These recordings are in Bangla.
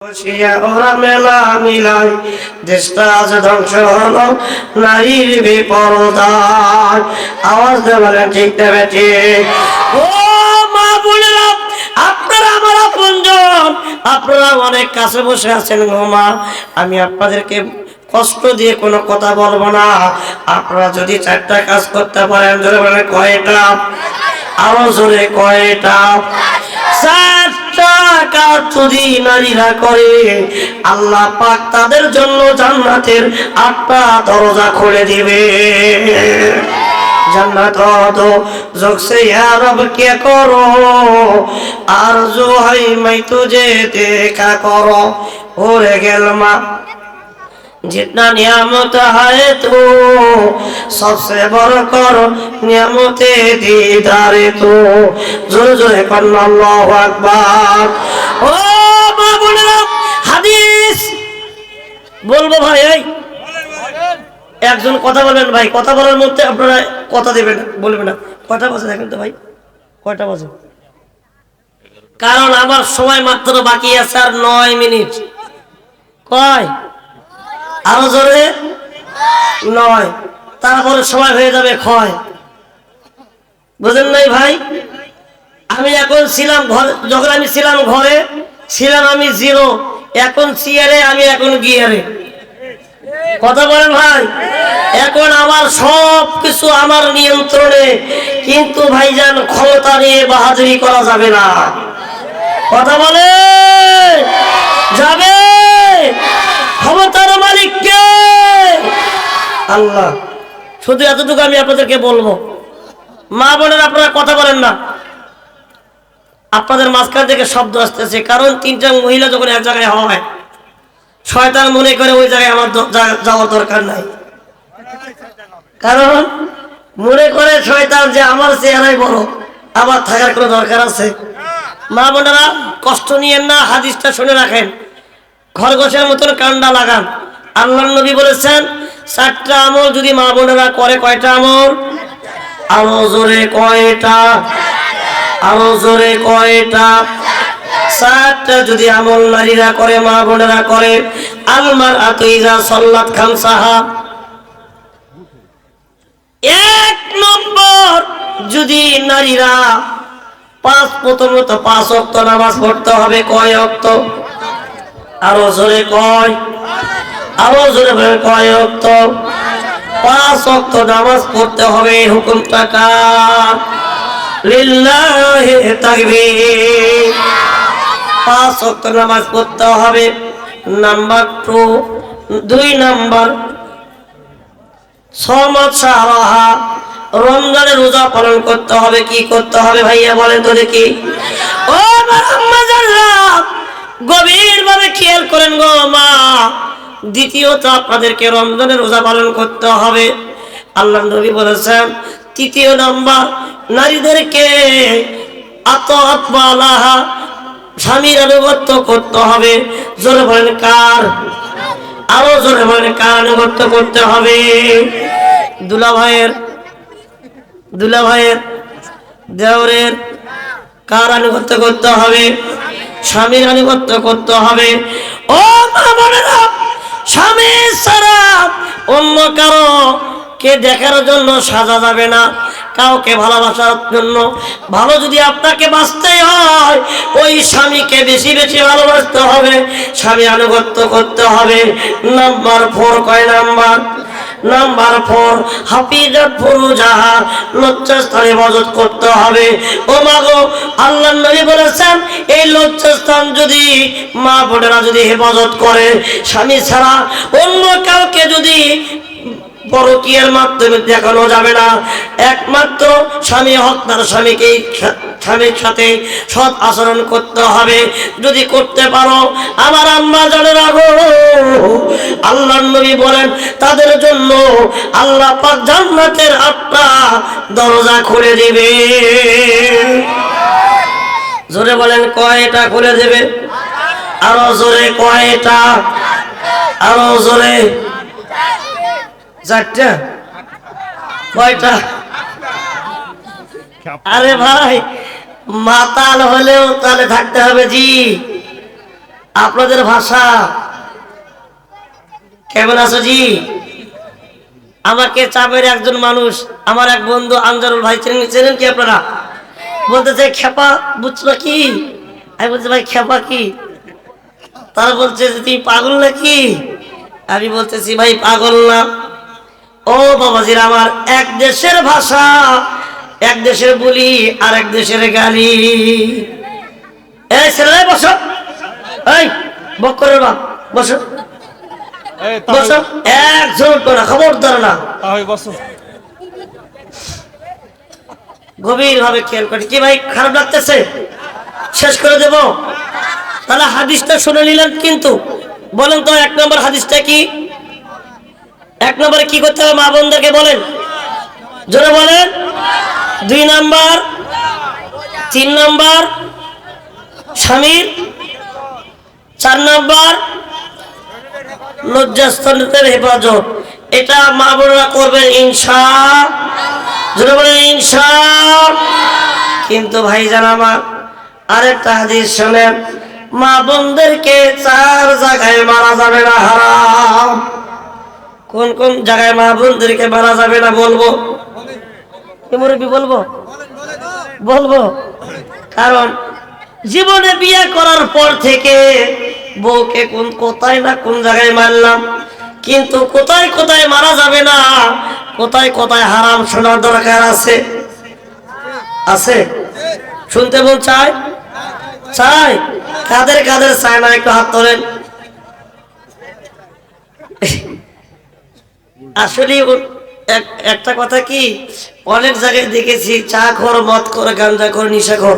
বসিয়া ওরা মেলা মিলাই দেশটা আজ ধ্বংস হলো নারীর বিপরদায়। আওয়াজ দেবেন ঠিক দেবে ঠিক। ও মা বোনেরা, আপনারা আমার আপনজন, আপনারা অনেক কাছে বসে আছেন গো মা। আমি আপনাদেরকে কষ্ট দিয়ে কোনো কথা বলবো না। আপনারা যদি চারটা কাজ করতে পারেন, জোরে বলেন কয়টা? আরো জোরে কয়টা? চারটা কাজ যদি নারীরা করে, আল্লাহ পাক তাদের জন্য জান্নাতের 8টা দরজা খুলে দিবে। जन्नत दो जोग से या रब क्या करो, आरज़ू है मैं तुझे देखा करो। और गेलमा जितना नियामत है तू सबसे बड़ा करो नियामते दीदारे तू। जोर जोरे कन्ना अल्लाहु আকবার। ও মা বোনেরা, হাদিস বলবো ভাই। এই একজন কথা বলবেন ভাই, কথা বলার মধ্যে আপনারা কথা দেবেন, বলবেন না। কয়টা বাজে দেখেন তো ভাই, কয়টা বাজে? কারণ আমার সময় মাত্র বাকি আছে আর 9 মিনিট। কয়? আরো জোরে 9। তারপরে সময় হয়ে যাবে ক্ষয়। বুঝেন নাই ভাই? আমি এখন ছিলাম ঘরে, যখন আমি ছিলাম ঘরে ছিলাম আমি 0, এখন চেয়ারে, আমি এখন গিয়ারে। কথা বলেন ভাই? এখন আমার সব কিছু আমার নিয়ন্ত্রণে, কিন্তু ভাইজান ক্ষমতা নিয়ে বাহাদুরি করা যাবে না। কথা বলে যাবে? ক্ষমতার মালিক কে? আল্লাহ। শুধু এতটুকু আমি আপনাদেরকে বলবো, মা বোনের আপনারা কথা বলেন না। আপনাদের মাঝখান থেকে শব্দ আসতেছে, কারণ 3টা মহিলা যখন এক জায়গায় হয়, শয়তান মনে করে ওই জায়গায় আমার যাওয়ার দরকার নাই। কারণ মনে করে শয়তান যে আমার চেহারাই বড়, আবার থাকার কোনো দরকার আছে? মা বোনেরা কষ্ট নিয়েন না, হাদিসটা শুনে রাখেন, খরগোশের মতন কান্ডা লাগান। আল্লাহর নবী বলেছেন 4টা আমল যদি মা বোনেরা করে, কয়টা আমল? আরো জোরে কয়টা? আরো জোরে কয়টা? 4টা যদি আমল নারীরা করে, মা বোনেরা করে। আলমার আতুইজা সাল্লাত খামসাহা, 1 নম্বর যদি নারীরা প্রথমত 5 ওয়াক্ত নামাজ পড়তে হবে। কয় ওয়াক্ত? আরো জোরে কয়? আরো জোরে বলেন কয় ওয়াক্ত? 5 ওয়াক্ত নামাজ পড়তে হবে। হুকুমটা কার? লিল্লাহি তাকবীর। 5 ওয়াক্ত নামাজ পড়তে হবে। নাম্বার 2 নাম্বার সমাজ সারাহা, রমজানের রোজা পালন করতে হবে। কি করতে হবে ভাইয়া বলেন তো দেখি? ও গভীর ভাবে খেয়াল করেন গো মা। দ্বিতীয়ত আপনাদেরকে রমজানের রোজা পালন করতে হবে। আল্লাহ নবী বলেছেন 3 নাম্বার নারীদেরকে আতাআত ওয়ালাহা, স্বামীর আনুগত্য করতে হবে। জোরে বলেন কার? আরো জোরে বলেন কার আনুগত্য করতে হবে? দুলা ভাইয়ের, দেওরের, কার আনুগত্য করতে হবে? স্বামীর আনুগত্য করতে হবে। ও মা বোনেরা, স্বামী ছাড়া অন্য কারো কে দেখার জন্য সাজা যাবে না। কাউকে ভালোবাসার জন্য, ভালো যদি আপনাকে বাঁচতে হয়, ওই স্বামীকে বেশি বেশি ভালোবাসতে হবে, স্বামী আনুগত্য করতে হবে। নাম্বার 4 কয় নাম্বার? নাম্বার 4 হাফিজাত ফুরুজাহা, লজ্জাস্থানে হেফাজত করতে হবে। ও মা গো, আল্লাহর নবী বলেছেন এই লজ্জাস্থান যদি মা বোনেরা যদি হেফাজত করে, স্বামী ছাড়া অন্য কাউকে যদি পরকীয়ার মাধ্যমে দেখানো যাবে না। একমাত্র স্বামী হক তার স্বামীকে, স্বামীর সাথে সৎ আচরণ করতে হবে। যদি করতে পারো আমার আম্মা জানেরা গো, আল্লাহর নবী বলেন তাদের জন্য আল্লাহ পাক জান্নাতের 8টা দরজা খুলে দিবে। জোরে বলেন কয়টা খুলে দেবে? আরো জোরে কয়টা? আরো জোরে? 4টা? কয়টা? আরে ভাই, মাতাল হলেও তাহলে থাকতে হবে জি। আপনাদের ভাষা কেমন আছে জি? আমাকে চাপের একজন মানুষ, আমার এক বন্ধু আনজারুল ভাই, চেনেন কি আপনারা? বলতেছে খেপা বুঝছো কি? আমি বলছি ভাই খেপা কি? তারা বলছে যে তুই পাগল নাকি? আমি বলতেছি ভাই পাগল না। ও বাবাজির আমার, এক দেশের ভাষা, এক দেশের বলি, আর এক দেশের গালি। এই ছেলে বসো, এই বক্করের বাপ বসো, বসো, একজন না, খবরদার না। গভীর ভাবে খেয়াল করি। কি ভাই খারাপ লাগতেছে? শেষ করে দেব? তাহলে হাদিসটা শুনে নিলেন, কিন্তু বলেন তো এক নম্বর হাদিসটা কি? এক নম্বরে কি করতে হবে মা বোনদেরকে বলেন, জোরে বলেন। 2 নাম্বার, 3 নাম্বার স্বামীর, 4 নাম্বার লজ্জাস্থানের হেফাজত। এটা মা বোনরা করবেন ইনশাআল্লাহ, জোরে বলেন ইনশাআল্লাহ। কিন্তু ভাইজান আমার, আরেকটা হাদিস শোনেন, মা বোনদেরকে 4 জায়গায় মারা যাবে না, হারাম। কোন কোন জায়গায় মা বোনদেরকে মারা যাবে না বলবো? মুরব্বি বলবো? বলবো। কারণ জীবনে বিয়ে করার পর থেকে বউকে কোথায় না কোন জায়গায় মারলাম, কিন্তু কোথায় কোথায় মারা যাবে না, কোথায় কোথায় হারাম শোনার দরকার আছে। আছে? শুনতে মন চায়? চাই? কাদের কাদের চায় না একটু হাত তোলেন। আসলে একটা কথা কি, অনেক জায়গায় দেখেছি চা খোর, মদ খোর, গাঁজা খোর, নিশা খোর,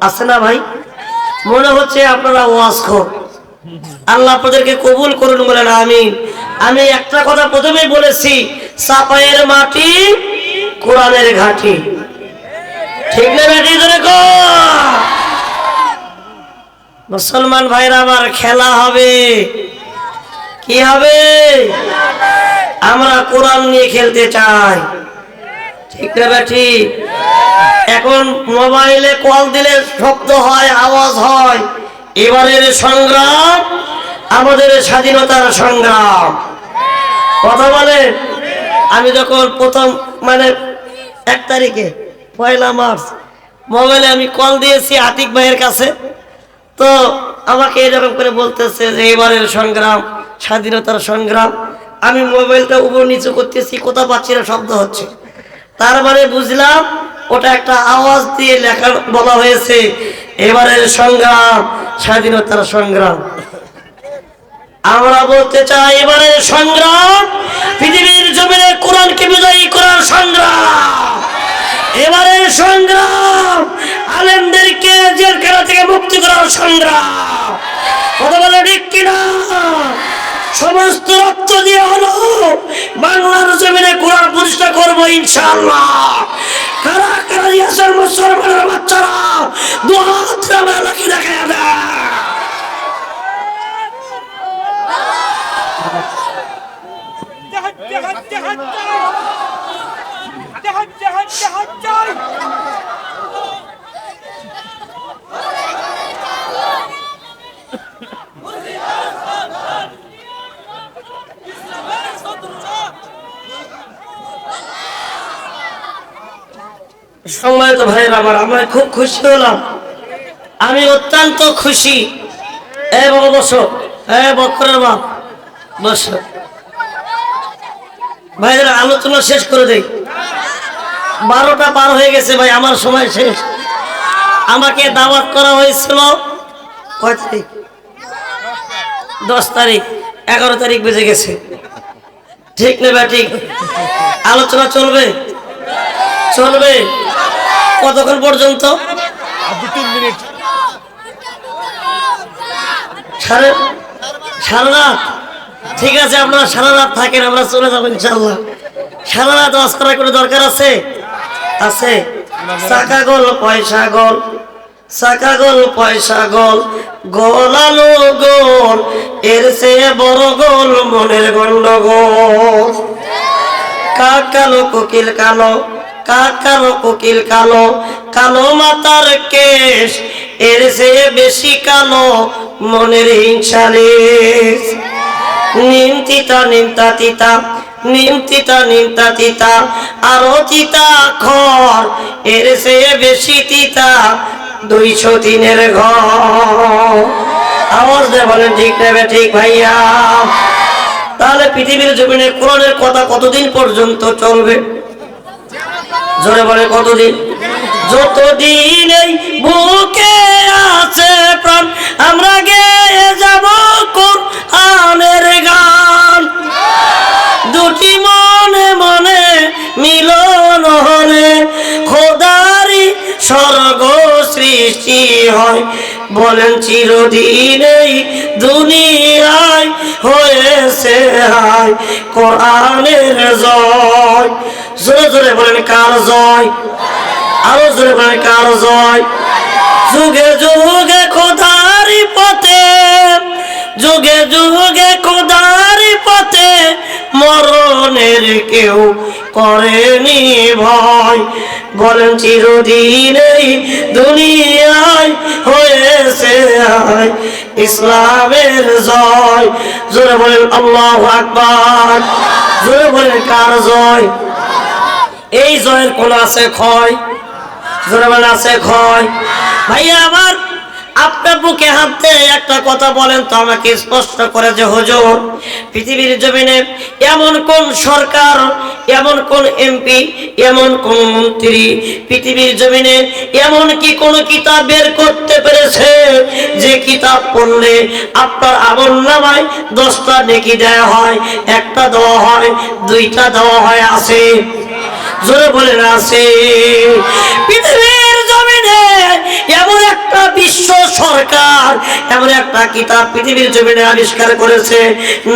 আছে না ভাই? মনে হচ্ছে আপনারা ওয়াজ খোর। আল্লাহ আপনাদেরকে কবুল করুন, বলেন আমিন। আমি একটা কথা প্রথমেই বলেছি, চাপায়ের মাটি কোরআনের ঘাটি, ঠিক না বেটি? ধরে কো মুসলমান ভাইরা আমার, খেলা হবে। কি হবে? আমরা কোরআন নিয়ে খেলতে চাই, ঠিক না বেটি? এখন মোবাইলে কল দিলে শব্দ হয়, আওয়াজ হয়। এবারের সংগ্রাম আমাদের স্বাধীনতার সংগ্রাম, কথা বলে। আমি যখন প্রথম 1 তারিখে 1 মার্চ মোবাইলে আমি কল দিয়েছি আতিক ভাইয়ের কাছে, তো আমাকে এরকম করে বলতেছে যে এবারের সংগ্রাম স্বাধীনতার সংগ্রাম। আমি মোবাইলটা উপর নিচু করতেছি, কোথাও পাচ্ছি না, শব্দ হচ্ছে। তার মানে বুঝলাম ওটা একটা আওয়াজ দিয়ে লেখা বলা হয়েছে, এবারের সংগ্রাম স্বাধীনতার সংগ্রাম। আমরা বলতে চাই এবারের সংগ্রাম পৃথিবীর জমিনে কোরআনকে বিজয়ী করার সংগ্রাম। এবারের সংগ্রাম আলেমদেরকে জেলখানা থেকে মুক্তি করার সংগ্রাম, কথা বলে ঠিক কিনা? সমস্ত রক্ত দিয়ে হলো বাংলার জমিনে কোরআন প্রতিষ্ঠা করবো ইনশাআল্লাহ। কারা কারা দিয়েছেন মুসলমানের বাচ্চারা, দুহাত নামে লাকি দেখা দেয়। সম্মানিত ভাইয়েরা আমার, আমরা খুব খুশি হলাম, আমি অত্যন্ত খুশি। বাবা বসো, বক্করের বাপ বসো। ভাইয়েরা আলোচনা শেষ করে দেই, 12টা পার হয়ে গেছে ভাই, আমার সময় শেষ। আমাকে দাওয়াত করা হয়েছিল কয় তারিখ? 10 তারিখ, 11 তারিখ বেজে গেছে, ঠিক না ভাই? ঠিক। আলোচনা চলবে, চলবে কতক্ষণ পর্যন্ত? 2-3 মিনিট। সারা রাত? ঠিক আছে, আপনারা সারা রাত থাকেন, আমরা চলে যাবো ইনশাল্লাহ। সারা রাত ওয়াজ করার কোনো দরকার আছে? আছে। চাকা গোল পয়সা গোল, চাকা গোল পয়সা গোল, গোলালো গোল, এর চেয়ে বড় গোল মনের গন্ডগোল। কাক কালো কোকিল কালো, কাকারো কোকিল কালো, কালো মাতার কেশ, এর চেয়ে বেশি কালো মনের হিংসালেশ। নিম তিতা নিমতা তিতা, নিম তিতা নিমতা তিতা, আরো তিতা খর, এর চেয়ে বেশি তিতা 203-এর ঘর। আওয়াজ দিয়ে বলেন ঠিক নেবে ঠিক ভাইয়া? তাহলে পৃথিবীর জমিনে কোরআনের কথা কতদিন পর্যন্ত চলবে? জোরে বলে কতদিন? যতদিন এই বুকে আছে প্রাণ, আমরা গেয়ে যাব কোরআনের গান। দুটি মনে মনে মিলন হলে খোদারি স্বর্গ সৃষ্টি হয়। বলেন চিরদিন এই দুনিয়ায় হয়েছে হায় কোরআনের জয়। জোরে জোরে বলেন কার জয়? আরো জোরে বলেন কার জয়? যুগে যুগে খোদারি পথে, যুগে যুগে খোদারি পথে মরণের কেউ করেনি ভয়। বলেন চিরদিন এই দুনিয়ায় হয়েছে হায় ইসলামের জয়। জোরে বলেন আল্লাহু আকবার। জোরে বলেন কার জয়? এই জয়ের কোন আছে ক্ষয়? জোরে বলেন আছে ক্ষয়? ভাইয়া আমার, আপনার বুকে হাত দিয়ে একটা কথা বলেন তো আমাকে স্পষ্ট করে যে হুজুর, পৃথিবীর জমিনে এমন কোন সরকার, এমন কোন এমপি, এমন কোন মন্ত্রী পৃথিবীর জমিনে এমন কি কোন কিতাব বের করতে পেরেছে যে কিতাব পড়লে আপনার আমলনামায় 10টা নেকি দেওয়া হয়, 1টা দেওয়া হয়, 2টা দেওয়া হয়? আছে? জোরে বলেন আছে? পৃথিবীর জমিনে এমন একটা বিশ্ব সরকার, এমন একটা কিতাব পৃথিবীর জমিনে আবিষ্কার করেছে,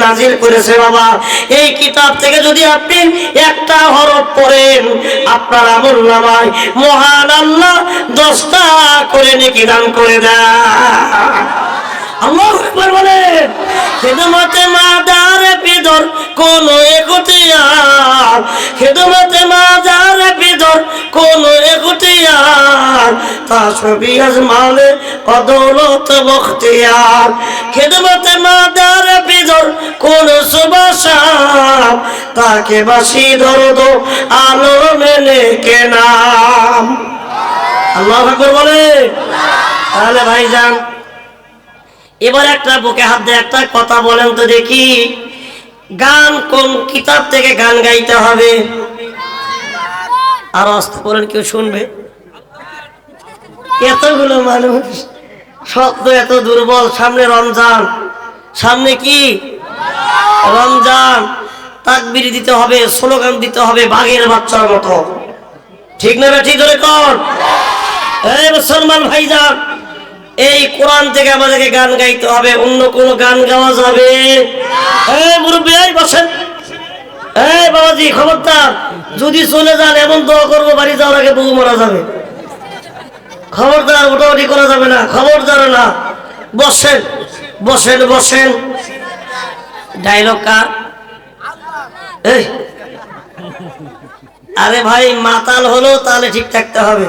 নাজিল করেছে। বাবা, এই কিতাব থেকে যদি আপনি একটা হরফ পড়েন, আপনার আমলনামায় মহান আল্লাহ 10টা করে নেকি দান করে দেয়। আল্লাহু আকবার বলেন। খেদমতে মাদার পিদর কোন এখতিয়ার, খেদমতে মাদার পিদর কোন এখতিয়ার, তাসবি আজমালে অদৌলত বখতিয়ার। খেদমতে মাদার পিদর কোন সুবাসাম, তাকে বাসি দরদ আলো মেলে কে নাম। আল্লাহু আকবার বলেন। তাহলে ভাইজান, এবার একটা বুকে হাত দিয়ে একটা কথা বলেন তো দেখি, গান কোন কিতাব থেকে গান গাইতে হবে? আর আস্তে বলেন, কেউ শুনবে? এতগুলো মানুষ, শব্দ এত দুর্বল। সামনে রমজান, সামনে কি রমজান, তাকবীর দিতে হবে, স্লোগান দিতে হবে বাঘের বাচ্চার মতো। ঠিক না? ঠিক ধরে কর। এই মুসলমান ভাইজান, এই কোরআন থেকে আমাদেরকে গান গাইতে হবে, অন্য কোনো গান গাওয়া যাবে? এই মুরব্বী, এই বসেন। এই বাবাজি, খবরদার, যদি চলে যান এমন দোয়া করবো বাড়ি যাওয়ার আগে বউ মারা যাবে। খবরদার, ওটাওটি করা যাবে না, খবরদার না। বসেন বসেন বসেন। ডায়লগ কার? এই আরে ভাই, মাতাল হলো তাহলে ঠিক থাকতে হবে।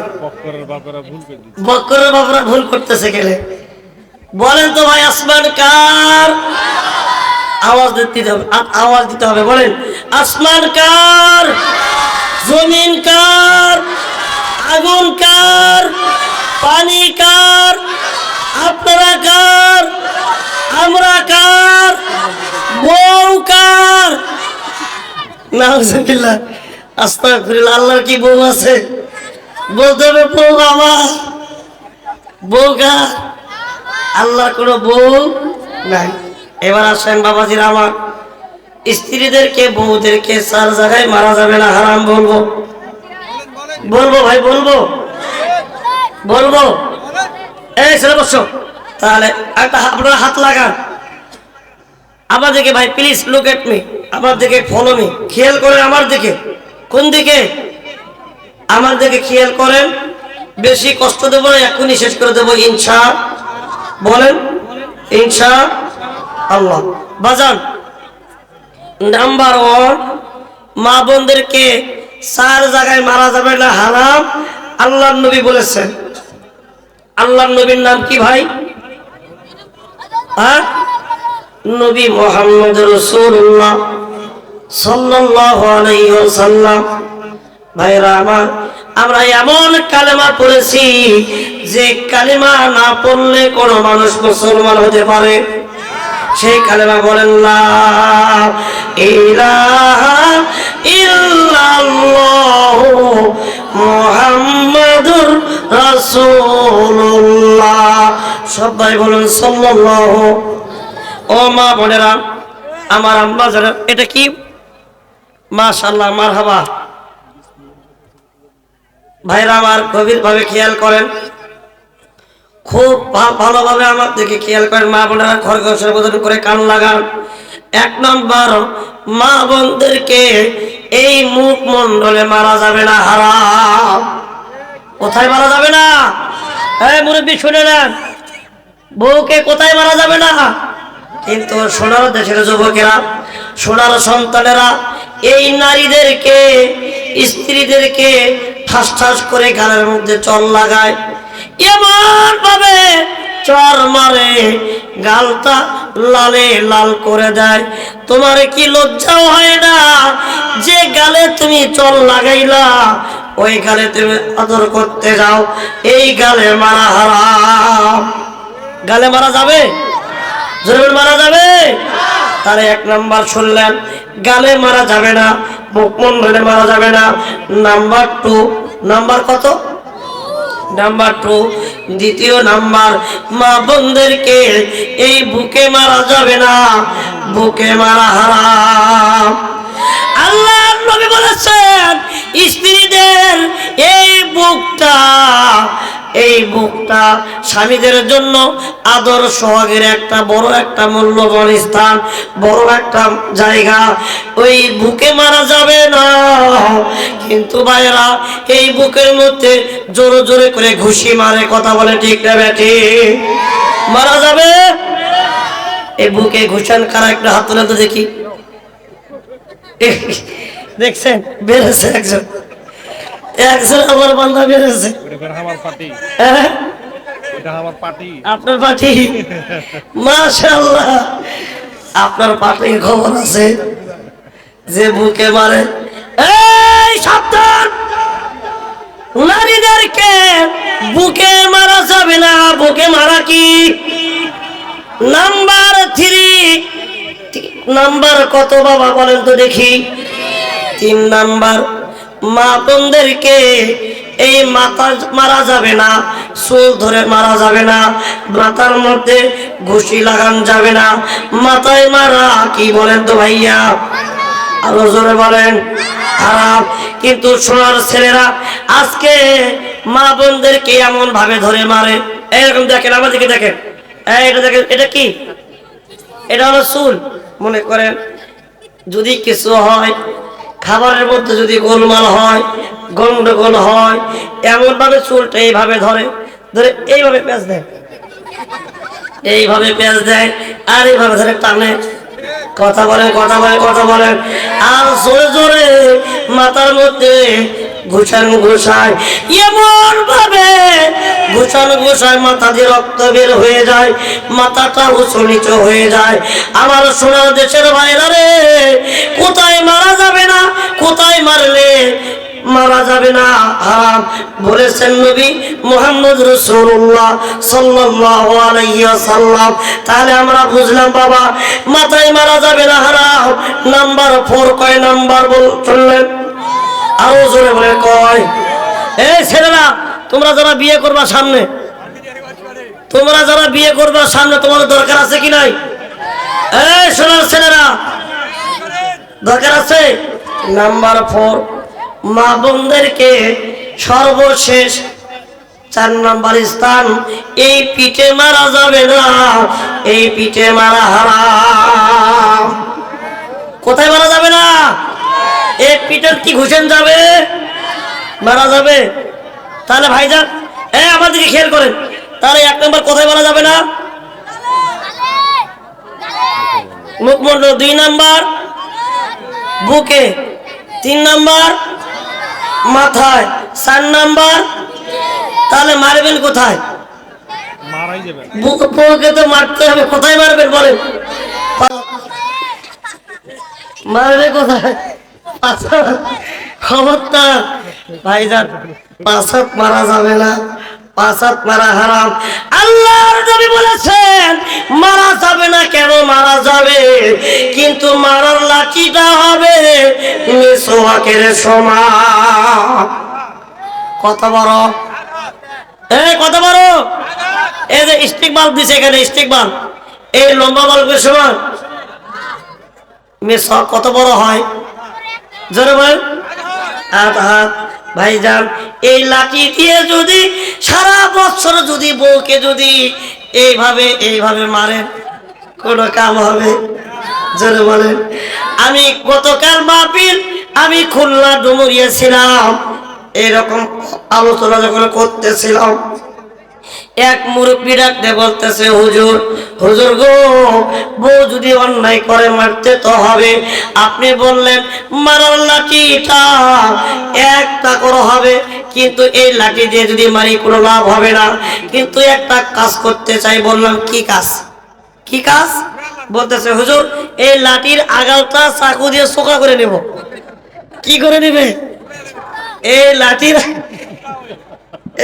বক্করের বাপরা ভুল করতেছে গেলে বলেন তো ভাই, আসমান কার? আওয়াজ দিতে হবে, আওয়াজ দিতে হবে। বলেন, আসমান কার? জমিন কার? আগুন কার? পানি কার? আপনারা কার? আমরা কার? বউ কার? নাউজুবিল্লাহ, আস্তাগফিরুল্লাহ। আল্লাহর কি বউ আছে? বলতে হবে বউ আমার। বউ কার? আল্লাহর কোনো বউ নাই। এবার আসেন বাবাজিরা আমার, স্ত্রীদেরকে বউদেরকে 4 জায়গায় মারা যাবে না, হারাম। বলবো বলবো ভাই, বলবো বলবো। এই ছেলে বসো। তাহলে একটা আপনারা হাত লাগান আমার দিকে ভাই, প্লিজ লুক এট মি, আমার দিকে ফলো মি, খেয়াল করেন আমার দিকে। কোন দিকে? আমার দিকে খেয়াল করেন। বেশি কষ্ট দেবো না, এখনই শেষ করে দেবো ইনশা। বলেন ইনশা আল্লাহ। বাজান, নাম্বার 1, মা বোনদেরকে চার জায়গায় মারা যাবে না, হারাম। আল্লাহর নবী বলেছেন। আল্লাহর নবীর নাম কি ভাই? হ্যাঁ, নবী মুহাম্মদ রাসূলুল্লাহ সাল্লাল্লাহু আলাইহি ওয়াসাল্লাম। ভাইরা আমার, আমরা এমন কালেমা পড়েছি যে কালেমা না পড়লে কোনো মানুষ মুসলমান হতে পারে। সেই কালেমা বলেন, লা ইলাহা ইল্লাল্লাহু মুহাম্মাদুর রাসূলুল্লাহ। সবাই বলুন সাল্লাল্লাহু। ও মা বোনেরা, আমার আম্মা যারা, এটা কি? মাশাআল্লাহ, মারহাবা। ভাইরা আমার, গভীরভাবে খেয়াল করেন, খুব ভালোভাবে আমার দিকে খেয়াল করেন। মা বোনেরা খরগোশের মতন করে কান লাগান। এক নম্বর, মা বোনদেরকে এই মুখমণ্ডলে মারা যাবে না, হারাম। কোথায় মারা যাবে না? এই মুরব্বী শুনে নেন, বউকে কোথায় মারা যাবে না? কিন্তু সোনার দেশের যুবকেরা, সোনার সন্তানেরা এই নারীদেরকে, স্ত্রীদেরকে ঠাস ঠাস করে গালের মধ্যে চর লাগায়, এমন ভাবে চর মারে, গালটা লালে লাল করে দেয়। তোমার কি লজ্জাও হয় না যে গালে তুমি চর লাগাইলা, ওই গালে তুমি আদর করতে যাও? এই গালে মারা হারাম। গালে মারা যাবে? জোরে মারা যাবে? তাহলে এক নাম্বার শুনলেন, গালে মারা যাবে না, মুখমণ্ডলে মারা যাবে না। নাম্বার টু, নাম্বার কত? নাম্বার টু, দ্বিতীয় নাম্বার, মা বোনদেরকে এই বুকে মারা যাবে না, বুকে মারা হারাম। আল্লাহ নবী বলেছেন, স্ত্রীদের এই বুকটা, এই বুকটা স্বামীদের জন্য আদর সোহাগের একটা বড় একটা মূল্যবান স্থান, বড় একটা জায়গা। ওই বুকে মারা যাবে না। কিন্তু ভাইরা, এই বুকের মধ্যে জোরে জোরে করে ঘুষি মারে, কথা বলে ঠিক না বেটি? মারা যাবে? এই বুকে ঘুষান কারা? একটা হাত তুলে তো দেখি। দেখছেন, বেড়েছে একজন, একজন আমার বান্ধব বেড়েছে। আপনার পার্টি? মাশাআল্লাহ, আপনার পার্টির খবর আছে যে বুকে মারে। এই সাবধান, নারীদেরকে বুকে মারা যাবে না। বুকে মারা কি? Number three. নাম্বার কত বাবা বলেন তো দেখি? 3 নাম্বার, মা বোনদেরকে এই মাথা মারা যাবে না, চুল ধরে মারা যাবে না, মাথার মধ্যে ঘুষি লাগান যাবে না। মাথায় মারা কি বলেন তো ভাইয়া? আরো জোরে বলেন, হারাম। কিন্তু সোনার ছেলেরা আজকে মা বোনদেরকে এমন ভাবে ধরে মারে। এরকম দেখেন, আমার দিকে দেখেন, এটা দেখেন, এটা কি? এটা হলো চুল। মনে করেন যদি কিছু হয়, খাবারের মধ্যে যদি গোলমাল হয়, গন্ডগোল হয়, এমন ভাবে চুলটা এইভাবে ধরে, ধরে এইভাবে পেঁচ দেয়, এইভাবে পেঁচ দেয়, আর এইভাবে ধরে টানে। কথা বলেন, কথা বলেন, কথা বলেন। আর জোরে জোরে মাথার মধ্যে ঘুষান ঘুষায়, এমন ভাবে ঘুষান ঘুষায় মাথা দিয়ে রক্ত বের হয়ে যায়, মাথাটা উঁচু নিচু হয়ে যায়। আমার সোনার দেশের ভাইরা রে, কোথায় মারা যাবে না, কোথায় মারলে মারা যাবে না, হারাম বলেছেন নবী মুহাম্মদ রাসূলুল্লাহ সাল্লাল্লাহু আলাইহি ওয়াসাল্লাম। তাহলে আমরা বুঝলাম বাবা, মাথায় মারা যাবে না, হারাম। নাম্বার 4 কয় নাম্বার বললেন? আরো জোরে বলে কয়? এই ছেলেরা, তোমরা যারা বিয়ে করবা সামনে, তোমরা যারা বিয়ে করবা সামনে, তোমাদের দরকার আছে কি নাই? এই সোনার ছেলেরা, দরকার আছে? নাম্বার 4, মা বোনদেরকে সর্বশেষ 4 নাম্বার স্থান, এই পিঠে মারা যাবে না, এই পিঠে মারা হারাম। কোথায় মারা যাবে না? এই পিঠের কি ঘুষেন যাবে? মারা যাবে। তাহলে ভাইজান, আমার দিকে খেয়াল করেন, তাহলে 1 নাম্বার কোথায় মারা যাবে না? মুখমণ্ডল। 2 নাম্বার বুকে। 3 নাম্বার মাথায়, 4 নাম্বার তাহলে মারবেন কোথায়? মারাই যাবে। বউকে তো মারতে হবে, কোথায় মারবেন বলেন? মারবে কোথায়? খবরদার ভাইজান, 5 হাত মারা যাবে না, 5 হাত মারা হারাম। আল্লাহর নবী বলেছেন মারা যাবে না, কেন মারা যাবে, কিন্তু মারার লাঠিটা হবে মিসওয়াকের সমান। কত বড়, কত বড়! এই যে স্টিক বাল্ব দিছে এখানে, স্টিক বাল্ব, এই লম্বা বাল্বের সমান মিসওয়াক কত বড় হয়? জোরে বলেন। ভাইজান, এই লাঠি দিয়ে যদি সারা বছর যদি বউকে যদি এইভাবে মারেন, কোনো কাম হবে? জোরে বলেন। আমি গতকাল মাহফিল, আমি খুলনা ডুমুরিয়া ছিলাম, এরকম আলোচনা যখন করতেছিলাম, এক মুরব্বী ডাকতে বলতেছে, হুজুর, হুজুর গো, বউ যদি অন্যায় করে মারতে তো হবে। আপনি বললেন মারার লাঠিটা একটা করে হবে, কিন্তু এই লাঠি দিয়ে যদি মারি কোনো লাভ হবে না, কিন্তু একটা কাজ করতে চাই। বললাম কি কাজ? কি কাজ? বলতেছে, হুজুর এই লাঠির আগালটা চাকু দিয়ে চোখা করে নেব। কি করে নেবে? এই লাঠির,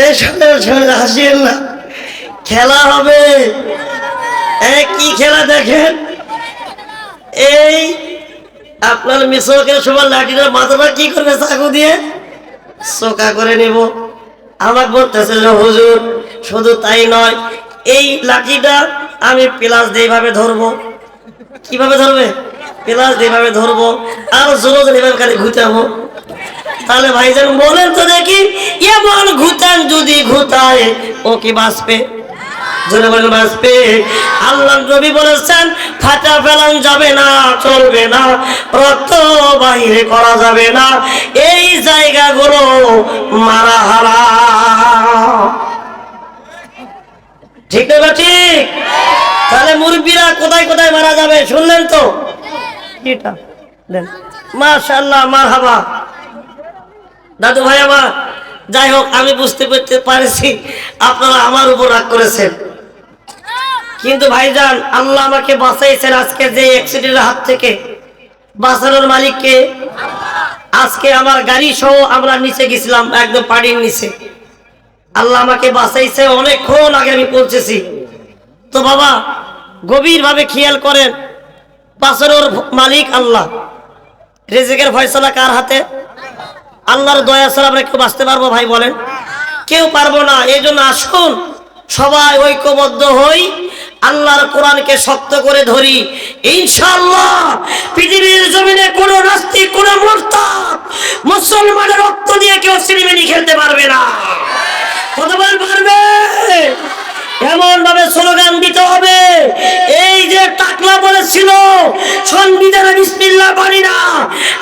এই শুনে হাসিয়েন না, খেলা হবে। কি খেলা দেখেন, এই আপনার মিসওয়াকের সময় লাঠিটার মাথাটা কি করবে, চাকু দিয়ে চোখা করে নেব। আমাকে বলতেছে যে হুজুর শুধু তাই নয়, এই লাঠিটা আমি প্লাস দিয়ে এইভাবে ধরবো। কিভাবে ধরবে? প্লাস দিয়ে এইভাবে ধরবো, আর জোরে জোরে এইভাবে খালি ঘুটাবো। তাহলে ভাইজান বলেন তো দেখি, এমন ঘুতান যদি ঘুতায় ও কি বাঁচবে? জোরে বলেন বাঁচবে। আল্লাহ নবী বলেছেন ফাটা ফেলান যাবে না, চলবে না, রক্ত বাহিরে করা যাবে না, এই জায়গাগুলো মারা হারাম। ঠিক না ঠিক? তাহলে মুরব্বীরা কোথায় কোথায় মারা যাবে শুনলেন তো? এটা দেন, মাশাআল্লাহ, মারহাবা। দাদু ভাই আমার, যাই হোক, আমি বুঝতে পারছি আপনারা আমার উপর রাগ করেছেন, কিন্তু ভাইজান আল্লাহ আমাকে বাঁচাইছেন আজকে যে অ্যাক্সিডেন্টের হাত থেকে। বাঁচানোর মালিককে। আজকে আমার গাড়ি সহ আমরা নিচে গেছিলাম, একদম পানির নিচে। আল্লাহ আমাকে বাঁচাইছে, অনেকক্ষণ আগে আমি পৌঁছেছি। তো বাবা গভীর ভাবে খেয়াল করেন, বাঁচানোর মালিক আল্লাহ। রিজিকের ফয়সালা কার হাতে? আল্লাহর দয়া ছাড়া আমরা কেউ বাঁচতে পারবো ভাই বলেন? কেউ পারবো না। এই জন্য আসুন সবাই ঐক্যবদ্ধ হই, আল্লাহর কোরআনকে শক্ত করে ধরি। ইনশাআল্লাহ পৃথিবীর জমিনে কোন নাস্তিক, কোন মুরতাদ মুসলমানের রক্ত দিয়ে কেউ সিনেমিনি খেলতে পারবে না। কতবার পারবে? এমন ভাবে স্লোগান দিতে হবে, এই যে টাকলা বলেছিল সংবিধানে বিসমিল্লাহ পারি না,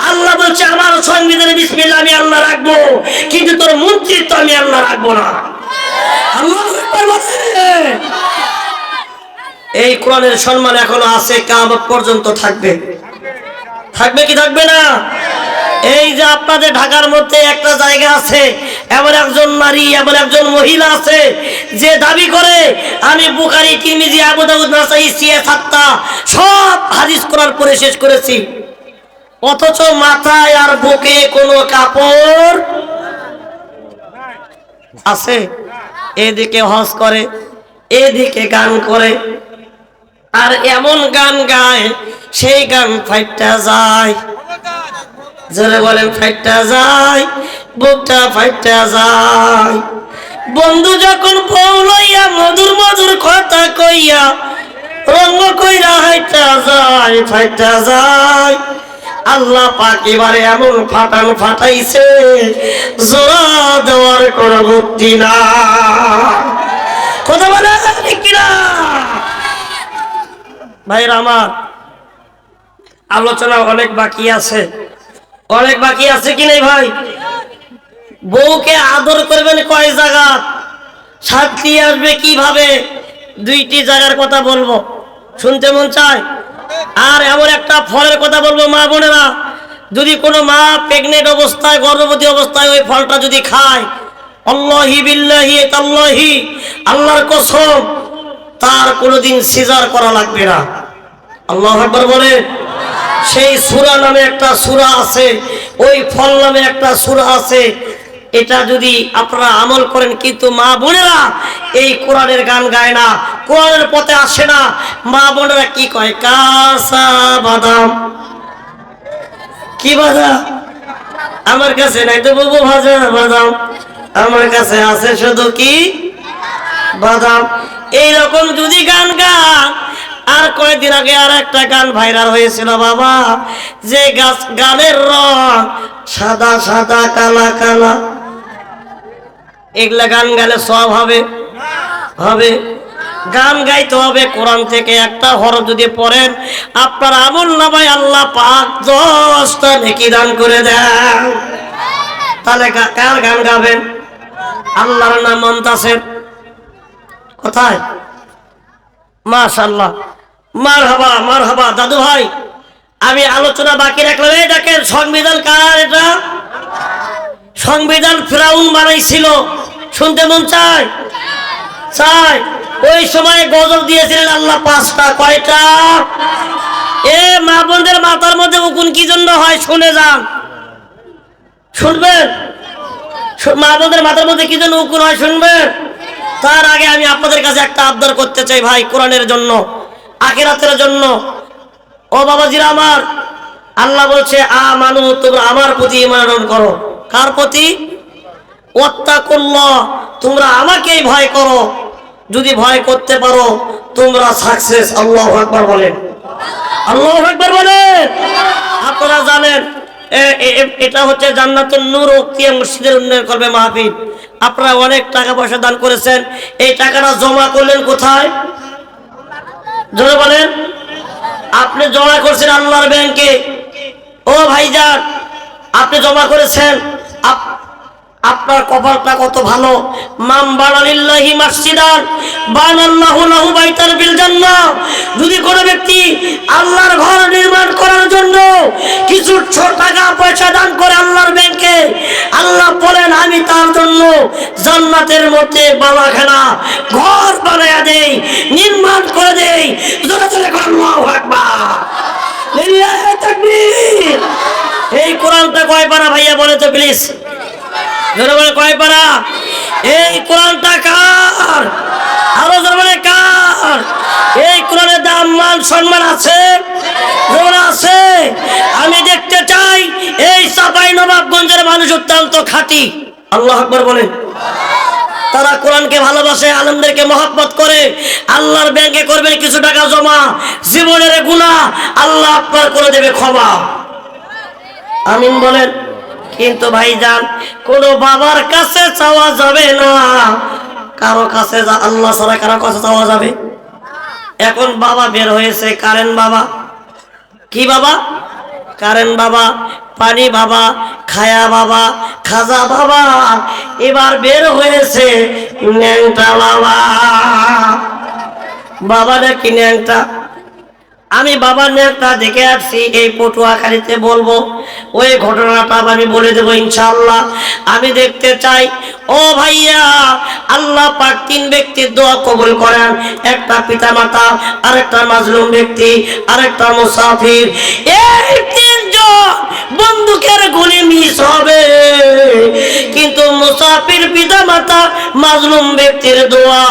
আল্লাহ বলছে আমার সংবিধানে বিসমিল্লাহ আমি আল্লাহ রাখবো, কিন্তু তোর মন্ত্রিত্ব আমি আল্লাহ রাখবো না। আল্লাহু আকবার বলে। এই কোরআনের সম্মান এখনো আছে, কিয়ামত পর্যন্ত থাকবে। থাকবে কি থাকবে না? এই যে আপনাদের ঢাকার মধ্যে একটা জায়গা আছে, এমন একজন নারী, এমন একজন মহিলা আছে যে দাবি করে আমি বুখারী, তিরমিজি, আবু দাউদ, নাসাঈ, সিয়া, সাত্তা সব হাদিস কোরআন পড়ে শেষ করেছি, অথচ মাথায় আর বুকে কোনো কাপড় আছে। এদিকে হজ করে, এদিকে গান করে, আর এমন গান গায় সেই গান ফাইটা যায়। জোরে বলেন ফাইটা যায়, বুকটা ফাইটা যায়। বন্ধু যখন বউ লইয়া মধুর মধুর কথা কইয়া রঙ্গ কইরা হাইটা যায়, ফাইটা যায়। আল্লাহ পাক এবারে এমন ফাটান ফাটাইছে, জোড়া দেওয়ার কোনো বুদ্ধি না। কথা বলে কিনা ভাইরা আমার? আলোচনা অনেক বাকি আছে, অনেক বাকি আছে কি নাই ভাই? বউকে আদর করবেন কয় জায়গা, শান্তি আসবে কিভাবে, দুইটি জায়গার কথা বলবো, শুনতে মন চায়। আর এমন একটা ফলের কথা বলবো মা বোনেরা, যদি কোনো মা প্রেগনেন্ট অবস্থায় গর্ভবতী অবস্থায় ওই ফলটা যদি খায়, আল্লাহি বিল্লাহি তাল্লাহি, আল্লাহর কসম, তার কোনোদিন সিজার করা লাগবে না। আল্লাহু আকবার বলে। সেই সূরা নামে একটা সূরা আছে, ওই ফল নামে একটা সূরা আছে, এটা যদি আপনারা আমল করেন। কিন্তু মা বোনেরা এই কোরআনের গান গায় না, কোরআনের পথে আসে না। মা বোনেরা কি কয়? কাঁচা বাদাম। কি বাদাম? আমার কাছে নাই তো বাবু ভাজা বাদাম, আমার কাছে আছে শুধু কি বাদাম। এইরকম যদি গান গান। আর কয়েকদিন আগে আর একটা গান ভাইরাল হয়েছিল বাবা, যে গানের রং সাদা সাদা কালা কালা। এগুলা গান গালে সব হবে? হবে। গান গাইতে হবে কোরআন থেকে। একটা হরফ যদি পড়েন, আপনার আমল নামায় আল্লাহ পাক 10টা নেকি দান করে দেন। তাহলে কার গান গাবেন? আল্লাহর নাম মন্তাসের। কোথায়? মাশাআল্লাহ, মারহাবা মারহাবা। দাদু ভাই, আমি আলোচনা বাকি রাখলাম। এই দেখেন, সংবিধান কার? এটা সংবিধান ফিরাউন বানাইছিল। শুনতে মন চায়? চাই। ওই সময় গজল দিয়েছিলেন আল্লাহ 5টা। কয়টা? এ মা বোনদের মাথার মধ্যে উকুন কি জন্য হয় শুনে যান। শুনবেন? মা বোনদের মাথার মধ্যে কি জন্য উকুন হয় শুনবেন? তার আগে আমি আপনাদের কাছে একটা আবদার করতে চাই ভাই, কোরআনের জন্য, আখিরাতের জন্য। ও বাবাজিরা আমার, আল্লাহ বলছে আমানু, তোমরা আমার প্রতি ঈমান আনয়ন করো। কার প্রতি? ওয়াত্তাকুল্লাহ, তোমরা আমাকেই ভয় করো। যদি ভয় করতে পারো তোমরা সাকসেস। আল্লাহু আকবার বলেন, আল্লাহু আকবার বলেন। আপনারা জানেন এটা হচ্ছে জান্নাতুন নূর উক্তিয়া মসজিদের উন্নয়ন করবে মাহফিল। আপনারা অনেক টাকা পয়সা দান করেছেন, এই টাকাটা জমা করলেন কোথায়? জোরে বলেন। আপনি জমা করছেন আল্লাহর ব্যাংকে। ও ভাইজান, আপনি জমা করেছেন। আপনার কপালটা কত ভালো। মান বানালিল্লাহি মাসজিদান বানাল্লাহু লাহু বাইতান ফিল জান্নাহ। যদি কোনো ব্যক্তি আল্লাহর ঘর নির্মাণ করার জন্য কিছু টাকা পয়সা দান করে আল্লাহর ব্যাংকে, আল্লাহ বলেন আমি তার জন্য জান্নাতের মধ্যে বালাখানা ঘর বানায়া দেই, নির্মাণ করে দেই। জোরে জোরে আল্লাহু আকবার, লিল্লাহি তাকবীর। এই কোরআনটা কয় পারা ভাইয়া বলে তো প্লিজ? জোরে বলে কয় পারা? এই কোরআনটা কার? আরো জোরে বলে কার? এই কোরআনের দাম মান সম্মান আছে? জোরে আছে। আমি দেখতে চাই এই চাঁপাইনবাবগঞ্জের মানুষ অত্যন্ত খাঁটি। আল্লাহু আকবার বলেন। তারা কোরআনকে ভালোবাসে, আলেমদেরকে মহব্বত করে। আল্লাহর ব্যাংকে করবেন কিছু টাকা জমা, জীবনের গুনাহ আল্লাহ আপনার করে দেবে ক্ষমা। আমিন বলেন। কিন্তু ভাইজান, কোন বাবার কাছে চাওয়া যাবে না, কারো কাছে আল্লাহ ছাড়া কারো কাছে চাওয়া যাবে? এখন বাবা বের হয়েছে, কারেন্ট বাবা। কি বাবা? কারেন্ট বাবা, পানি বাবা, খায়া বাবা, খাজা বাবা। এবার বের হয়েছে ন্যাংটা বাবা। বাবা নাকি ন্যাংটা? আমি বাবার ন্যাংটা দেখে আসছি এই পটুয়াখালীতে। বলবো ওই ঘটনাটা আমি বলে দেবো ইনশাআল্লাহ। আমি দেখতে চাই। ও ভাইয়া, আল্লাহ পাক 3 ব্যক্তির দোয়া কবুল করেন। একটা পিতামাতা, আরেকটা মাজলুম ব্যক্তি, আরেকটা মুসাফির। এই 3 জন বন্দুকের গুলি মিস হবে, কিন্তু মুসাফির, পিতামাতা, মাজলুম ব্যক্তির দোয়া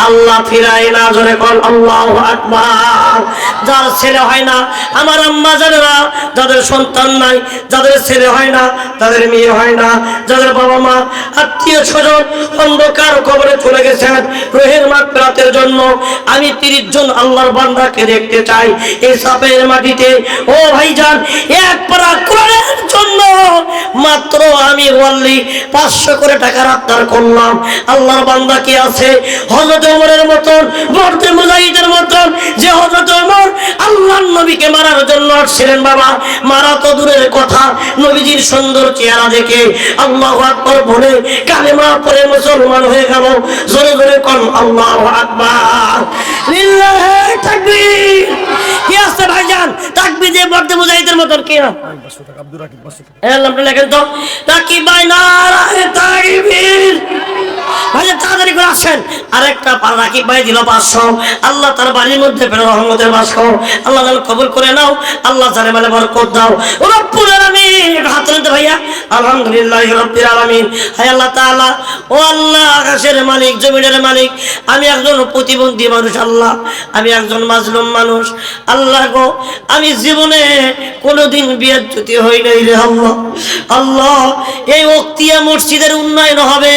আল্লাহ ফিরায় না। জোরে বল আল্লাহু আকবার। যার ছেলে হয় না, আমার আম্মা জানেরা, যাদের সন্তান নাই, যাদের ছেলে হয় না, যাদের মেয়ে হয় না, যাদের বাবা মা আত্মীয় স্বজন অন্ধকার কবরে চলে গেছেন, রোহের মাগফিরাতের জন্য আমি 30 জন আল্লাহর বান্দাকে দেখতে চাই এই সাপের মাটিতে। ও ভাইজান, এক পারা কোরআনের জন্য মাত্র আমি ওয়াল্লি 500 করে টাকা রাখতার করলাম। আল্লাহর বান্দা কি আছে হযরত ওমরের মতন, বর্তে মুজাহিদের মতন, যে হযরত ওমর আল্লাহর নবীকে মারার জন্য আসছিলেন। বাবা, মারা তো দূরের কথা, নবীজির সুন্দর চেহারা দেখে আল্লাহু আকবার বলে কালেমা পড়ে মুসলমান হয়ে গেল। জোরে জোরে কোন আল্লাহু আকবার, লিল্লাহি তাকবীর। কি আছে ভাইজান? তাকবীর দিয়ে পড়তে মুজাহিদের মতন কি না আব্দুর রাকিব 500 টাকা। নামটা লেখেন তো রাকিব ভাই নারায়ে তাকবীর ভাই তাড়াতাড়ি করে আসেন আরেকটা পার রাকিব ভাই দিল 500 আল্লাহ তার বাড়ির মধ্যে ফের রহমতের বাস করো আল্লাহ যেন কবুল করে নাও আল্লাহ জানে মানে বরকত দাও ও রব্বুল আলামিন একটু হাত তুলতে ভাইয়া আলহামদুলিল্লাহি রাব্বিল আলামিন হায় আল্লাহ তাআলা ও আল্লাহ আকাশের মালিক জমিনের মালিক আমি একজন প্রতিবন্ধী মানুষ আল্লাহ আমি একজন মাজলুম মানুষ আল্লাহ গো আমি জীবনে কোনোদিন বিয়াজ্জতি হই নাই রে আল্লাহ আল্লাহ এই ওক্তিয়া মসজিদের উন্নয়ন হবে